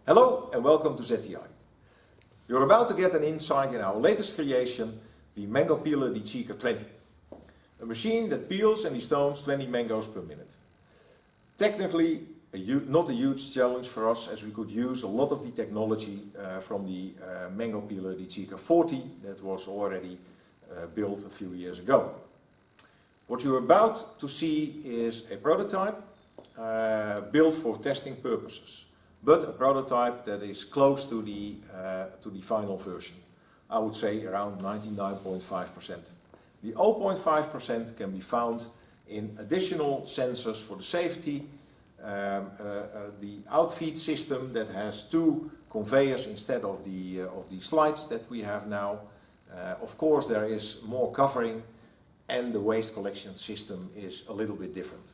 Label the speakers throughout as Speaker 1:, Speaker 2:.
Speaker 1: Hello and welcome to ZTI. You're about to get an insight in our latest creation, the Mango Peeler-de-Cheeker 20. A machine that peels and destones 20 mangoes per minute. Technically not a huge challenge for us, as we could use a lot of the technology from the Mango Peeler-de-Cheeker 40 that was already built a few years ago. What you're about to see is a prototype built for testing purposes, but a prototype that is close to the final version. I would say around 99.5%. The 0.5% can be found in additional sensors for the safety, the outfeed system that has two conveyors instead of the slides that we have now. Of course, there is more covering, and the waste collection system is a little bit different.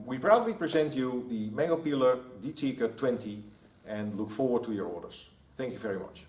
Speaker 1: We proudly present you the Mango Peeler-de-Cheeker 20 and look forward to your orders. Thank you very much.